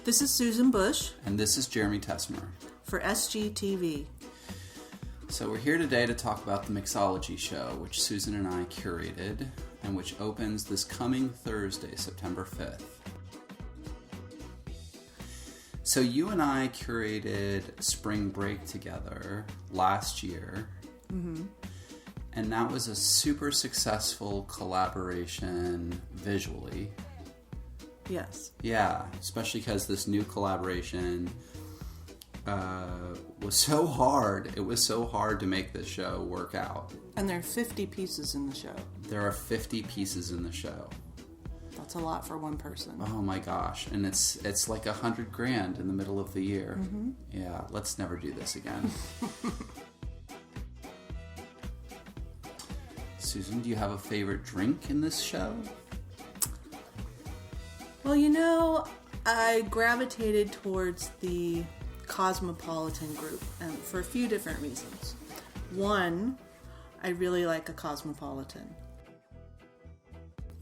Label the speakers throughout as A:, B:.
A: This is Susan Bush.
B: And this is Jeremy Tessmer.
A: For SGTV.
B: So we're here today to talk about the MIXOLOGY show, which Susan and I curated, and which opens this coming Thursday, September 5th. So you and I curated Spring Break together last year. Mm-hmm. And that was a super successful collaboration visually.
A: Yes.
B: Yeah, especially because this new collaboration was so hard. It was so hard to make this show work out.
A: And there are 50 pieces in the show.
B: There are 50 pieces in the show.
A: That's a lot for one person.
B: Oh my gosh. And it's like $100,000 in the middle of the year.
A: Mm-hmm.
B: Yeah, let's never do this again. Susan, do you have a favorite drink in this show?
A: Well, I gravitated towards the Cosmopolitan group, and for a few different reasons. One, I really like a Cosmopolitan.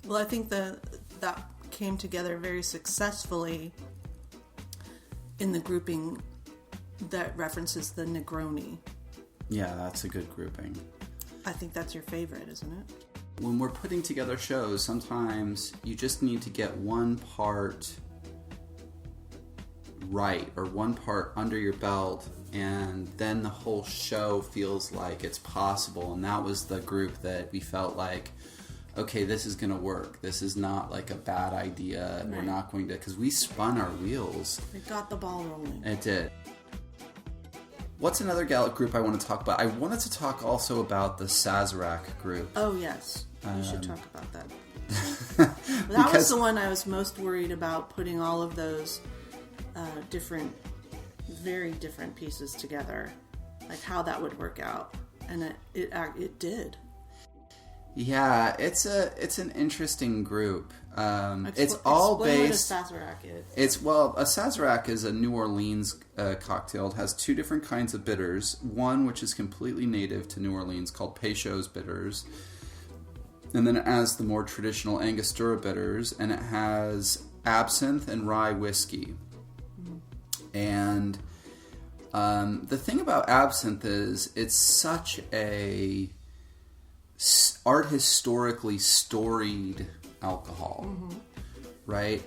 A: Well, I think that came together very successfully in the grouping that references the Negroni.
B: Yeah, that's a good grouping.
A: I think that's your favorite, isn't it?
B: When we're putting together shows, sometimes you just need to get one part right or one part under your belt, and then the whole show feels like it's possible. And that was the group that we felt like, okay, this is going to work. This is not like a bad idea. Right. We're not going to, because we spun our wheels.
A: It got the ball rolling.
B: It did. What's another Gallup group I want to talk about? I wanted to talk also about the Sazerac group.
A: Oh, yes. We should talk about that. That was the one I was most worried about, putting all of those very different pieces together. Like how that would work out. And it did.
B: Yeah, it's an interesting group. It's all based.
A: What a Sazerac is.
B: A Sazerac is a New Orleans cocktail. It has two different kinds of bitters. One which is completely native to New Orleans called Peychaud's bitters, and then it has the more traditional Angostura bitters, and it has absinthe and rye whiskey. And the thing about absinthe is it's such a art historically storied alcohol, right?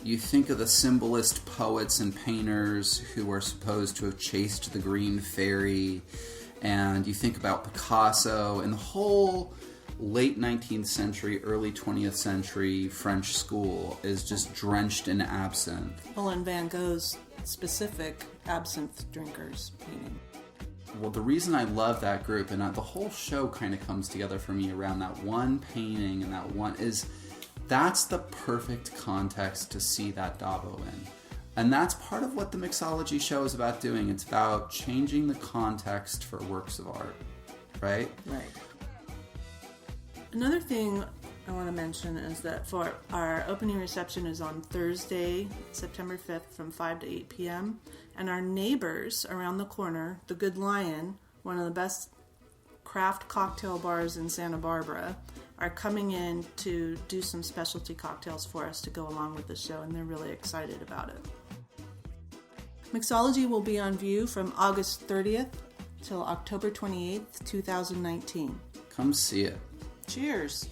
B: You think of the symbolist poets and painters who are supposed to have chased the green fairy, and you think about Picasso and the whole late 19th century, early 20th century French school is just drenched in absinthe.
A: Well, and Van Gogh's specific absinthe drinkers painting.
B: Well, the reason I love that group, and the whole show kind of comes together for me around that one painting and that one, is that's the perfect context to see that Dabo in. And that's part of what the MIXOLOGY show is about doing. It's about changing the context for works of art, right?
A: Right. Another thing I want to mention is that for our opening reception is on Thursday, September 5th from 5 to 8 p.m. And our neighbors around the corner, the Good Lion, one of the best craft cocktail bars in Santa Barbara, are coming in to do some specialty cocktails for us to go along with the show, and they're really excited about it. MIXOLOGY will be on view from August 30th till October 28th, 2019.
B: Come see it.
A: Cheers.